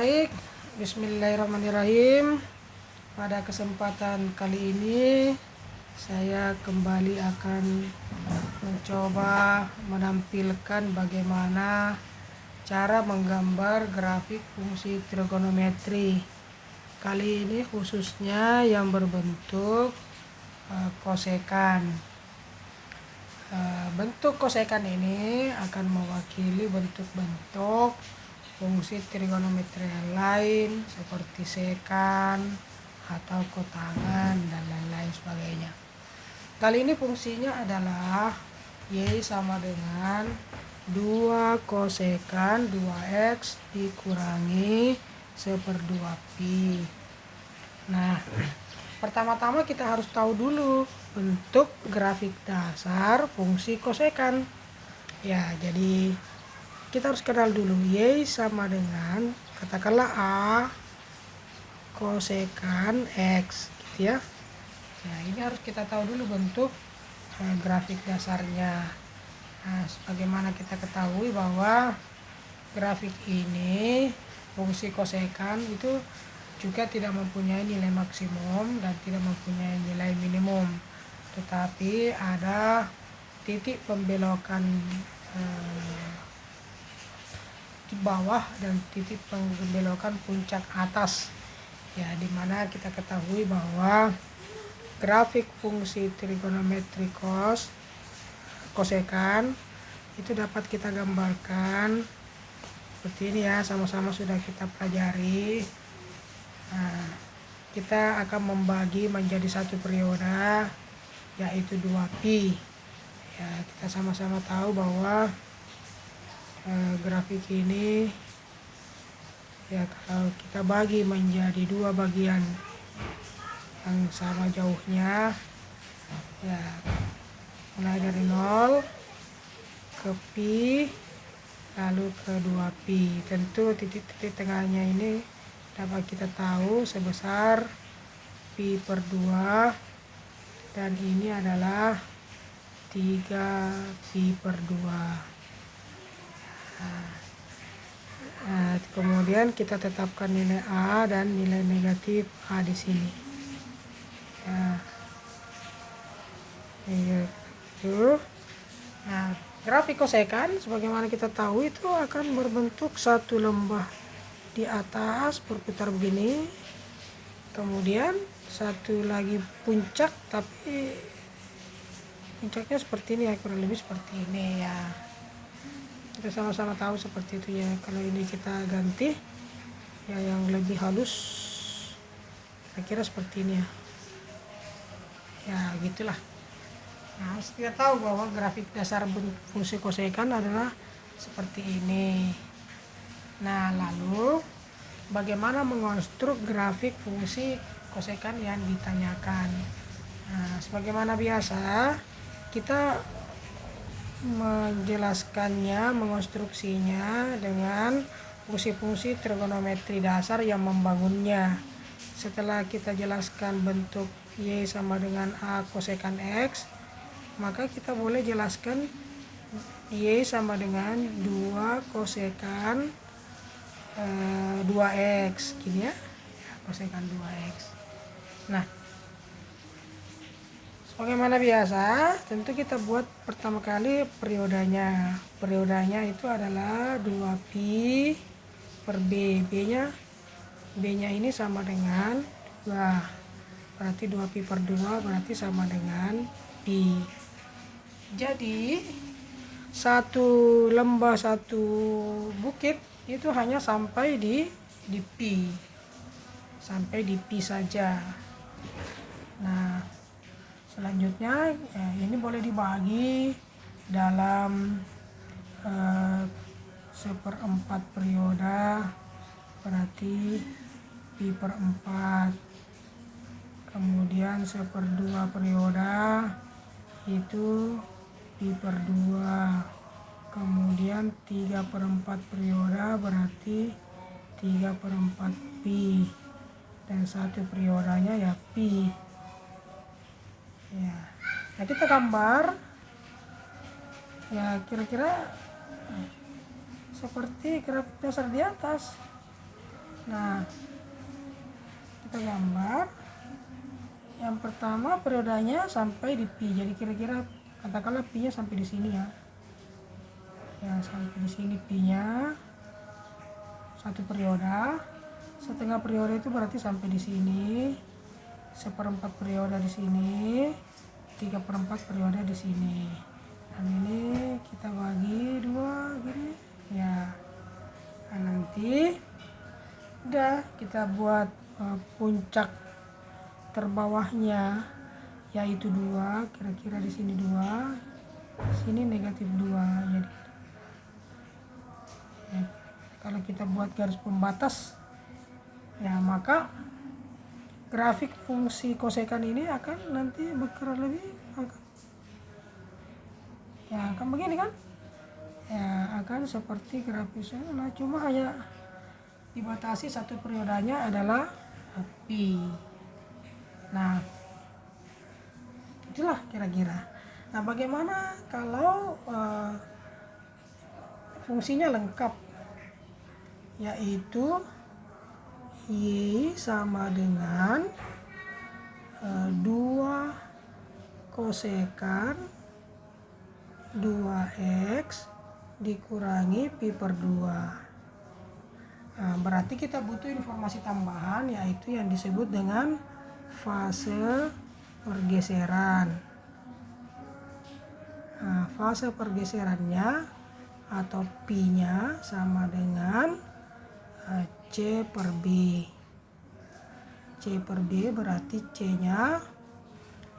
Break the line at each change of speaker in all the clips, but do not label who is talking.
Baik, bismillahirrahmanirrahim. Pada kesempatan kali ini saya kembali akan mencoba menampilkan bagaimana cara menggambar grafik fungsi trigonometri. Kali ini khususnya yang berbentuk kosekan. Bentuk kosekan ini akan mewakili bentuk-bentuk fungsi trigonometri lain seperti sekan atau kotangan dan lain-lain sebagainya. Kali ini fungsinya adalah Y sama dengan 2 kosekan 2x dikurangi 1/2pi. Nah, pertama-tama kita harus tahu dulu bentuk grafik dasar fungsi kosekan. Ya, jadi kita harus kenal dulu Y sama dengan katakanlah A kosekan X gitu ya. Nah, ini harus kita tahu dulu bentuk grafik dasarnya. Nah, sebagaimana kita ketahui bahwa grafik ini fungsi kosekan itu juga tidak mempunyai nilai maksimum dan tidak mempunyai nilai minimum, tetapi ada titik pembelokan di bawah dan titik pembelokan puncak atas, ya, dimana kita ketahui bahwa grafik fungsi trigonometri kosekan itu dapat kita gambarkan seperti ini ya, sama-sama sudah kita pelajari. Nah, kita akan membagi menjadi satu periode yaitu 2pi. Ya, kita sama-sama tahu bahwa grafik ini ya kalau kita bagi menjadi 2 bagian yang sama jauhnya, ya, mulai dari 0 ke pi lalu ke 2pi. Tentu titik-titik tengahnya ini dapat kita tahu sebesar pi/2 dan ini adalah 3pi/2. Nah, kemudian kita tetapkan nilai A dan nilai negatif A di sini. Ya, gitu. Nah, grafik kosekan sebagaimana kita tahu itu akan berbentuk satu lembah di atas berputar begini, kemudian satu lagi puncak, tapi puncaknya seperti ini ya, kurang lebih seperti ini ya. Kita sama-sama tahu seperti itu ya. Kalau ini kita ganti ya yang lebih halus, kira-kira seperti ini ya. Ya, gitulah. Nah, harus kita tahu bahwa grafik dasar fungsi kosekan adalah seperti ini. Nah, lalu bagaimana mengonstruk grafik fungsi kosekan yang ditanyakan? Nah, sebagaimana biasa kita menjelaskannya, mengonstruksinya dengan fungsi-fungsi trigonometri dasar yang membangunnya. Setelah kita jelaskan bentuk Y sama dengan A kosekan X, maka kita boleh jelaskan Y sama dengan 2 kosekan 2x gini ya, kosekan 2x. Nah, sebagaimana biasa tentu kita buat pertama kali periodanya. Periodanya itu adalah 2pi per B. B-nya ini sama dengan 2. Berarti 2pi/2 berarti sama dengan pi. Jadi satu lembah, satu bukit itu hanya sampai di pi. Sampai di pi saja. Nah, selanjutnya ya, ini boleh dibagi dalam 1/4 periode, berarti pi/4. Kemudian 1/2 periode itu pi/2. Kemudian 3/4 periode berarti 3/4 pi. Dan satu periodenya ya pi. Ya. Nah, kita gambar ya kira-kira seperti grafik dasar di atas. Nah, kita gambar. Yang pertama periodanya sampai di pi. Jadi kira-kira katakanlah pi-nya sampai di sini ya. Ya, sampai di sini pi-nya. Satu periode. Setengah periode itu berarti sampai di sini. 1/4 periode di sini. 3/4 periode di sini. Dan ini kita bagi 2 gini. Ya. Nah, nanti udah kita buat puncak terbawahnya yaitu 2, kira-kira di sini 2, sini negatif 2. Jadi ya, kalau kita buat garis pembatas ya, maka grafik fungsi kosekan ini akan nanti berkurang lebih akan begini kan ya, akan seperti grafisnya. Nah, cuma hanya dibatasi satu periodanya adalah pi. Nah, itulah kira-kira. Nah, bagaimana kalau fungsinya lengkap, yaitu Y sama dengan 2 kosekan 2x dikurangi pi per 2. Nah, berarti kita butuh informasi tambahan, yaitu yang disebut dengan fase pergeseran. Nah, fase pergeserannya atau pi-nya sama dengan C per B. C per B berarti C-nya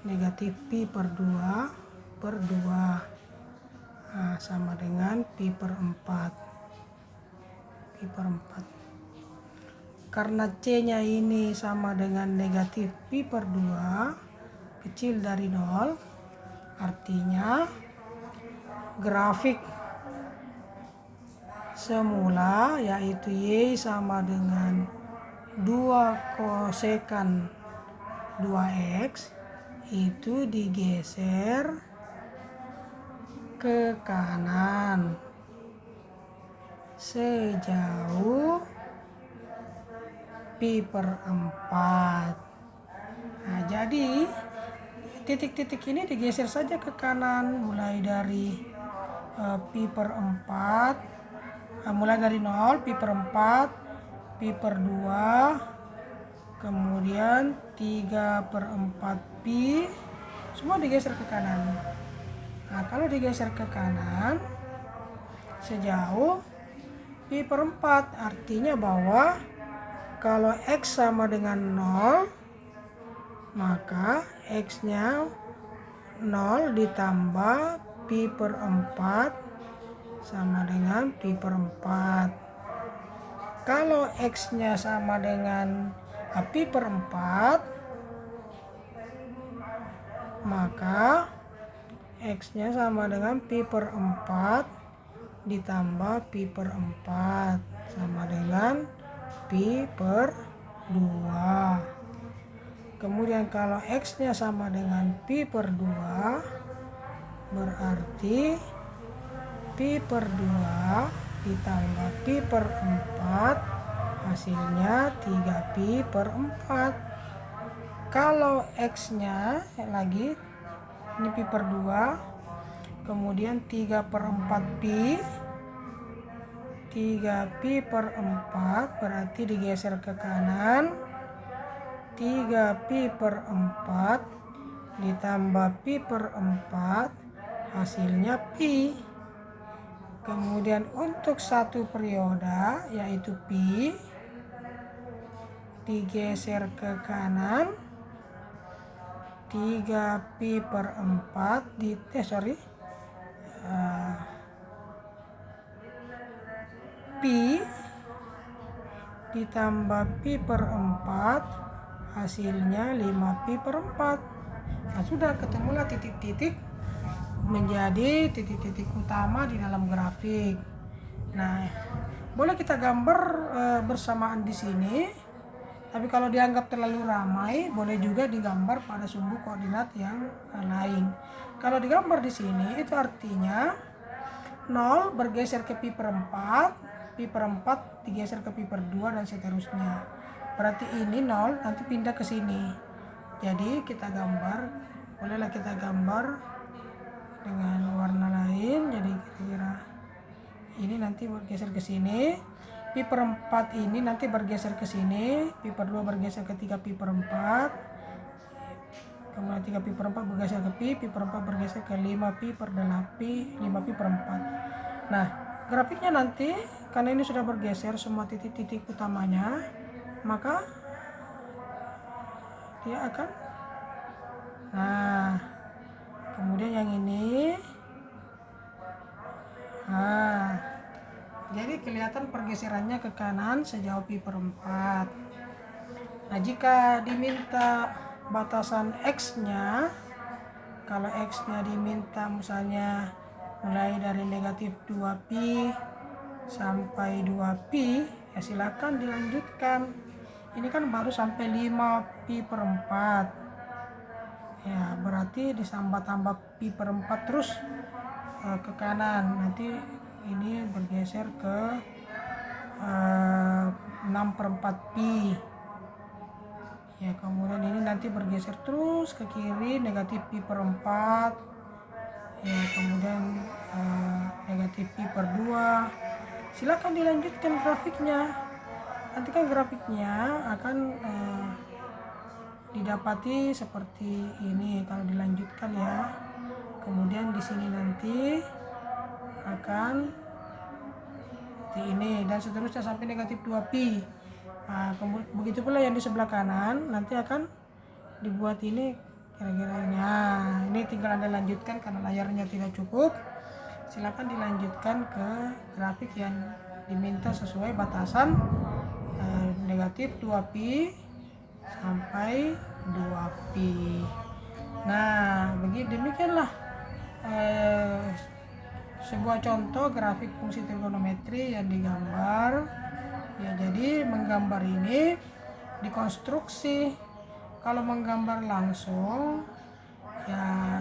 negatif pi per 2 per 2. Nah, sama dengan pi per 4. Pi per 4. Karena C-nya ini sama dengan negatif pi per 2, kecil dari 0, artinya grafik semula yaitu Y sama dengan 2 kosekan 2x itu digeser ke kanan sejauh pi per 4. Nah, jadi titik-titik ini digeser saja ke kanan mulai dari pi per 4, mulai dari 0, pi per 4, pi per 2, kemudian 3 per 4 pi, semua digeser ke kanan. Nah, kalau digeser ke kanan sejauh pi per 4, artinya bahwa kalau x sama dengan 0, maka x-nya 0 ditambah pi per 4 sama dengan pi per 4. Kalau x-nya sama dengan pi per 4, maka x-nya sama dengan pi per 4 ditambah pi per 4 sama dengan pi per 2. Kemudian kalau x-nya sama dengan pi per 2, berarti pi per 2 ditambah pi per 4 hasilnya 3 pi per 4. Kalau x-nya lagi ini pi per 2, kemudian 3 per 4 pi, 3 pi per 4 berarti digeser ke kanan, 3 pi per 4 ditambah pi per 4 hasilnya pi. Kemudian untuk satu periode yaitu pi digeser ke kanan, 3 pi per 4 pi ditambah pi per 4 hasilnya 5 pi per 4. Nah, sudah ketemulah titik-titik menjadi titik-titik utama di dalam grafik. Nah, boleh kita gambar bersamaan di sini, tapi kalau dianggap terlalu ramai boleh juga digambar pada sumbu koordinat yang lain. Kalau digambar di sini itu artinya 0 bergeser ke pi per 4, pi per 4 digeser ke pi per 2 dan seterusnya. Berarti ini 0 nanti pindah ke sini. Jadi kita gambar, bolehlah kita gambar dengan warna lain. Jadi kira-kira ini nanti bergeser ke sini. Pi per 4 ini nanti bergeser ke sini. Pi per 2 bergeser ke 3 pi per 4. Kemudian 3 pi per 4 bergeser ke pi per 4 bergeser ke 5 pi per 8 5 pi per 4. Nah, grafiknya nanti karena ini sudah bergeser semua titik-titik utamanya, maka dia akan, nah kemudian yang ini, nah jadi kelihatan pergeserannya ke kanan sejauh pi per 4. Nah, jika diminta batasan X-nya, kalau X-nya diminta misalnya mulai dari negatif 2pi sampai 2pi, ya silakan dilanjutkan. Ini kan baru sampai 5pi per 4. Ya, berarti ditambah pi per 4 terus ke kanan. Nanti ini bergeser ke 6 per 4pi. Ya, kemudian ini nanti bergeser terus ke kiri negatif pi per 4. Ya, kemudian negatif pi per 2. Silakan dilanjutkan grafiknya. Nanti kan grafiknya akan didapati seperti ini kalau dilanjutkan ya. Kemudian di sini nanti akan seperti ini dan seterusnya sampai negatif 2pi. Nah, begitu pula yang di sebelah kanan nanti akan dibuat ini kira-kira ini. Nah, ini tinggal Anda lanjutkan karena layarnya tidak cukup. Silakan dilanjutkan ke grafik yang diminta sesuai batasan negatif 2pi sampai 2pi. Nah, demikianlah sebuah contoh grafik fungsi trigonometri yang digambar. Ya, jadi menggambar ini dikonstruksi. Kalau menggambar langsung, ya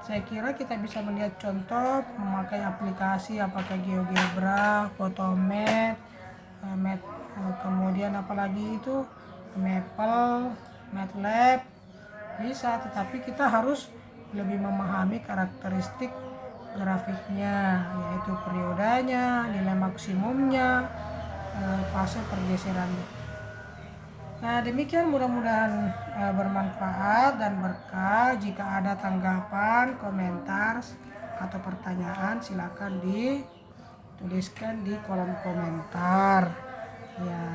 saya kira kita bisa melihat contoh memakai aplikasi apakah GeoGebra, Photomath, kemudian apalagi itu Maple, MATLAB bisa, tetapi kita harus lebih memahami karakteristik grafiknya, yaitu periodanya, nilai maksimumnya, fase pergeserannya. Nah, demikian mudah-mudahan bermanfaat dan berkah. Jika ada tanggapan, komentar, atau pertanyaan silakan dituliskan di kolom komentar. Ya,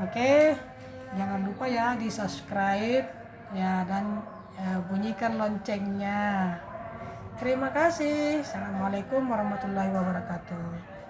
oke. Jangan lupa ya di subscribe ya dan bunyikan loncengnya. Terima kasih. Assalamualaikum warahmatullahi wabarakatuh.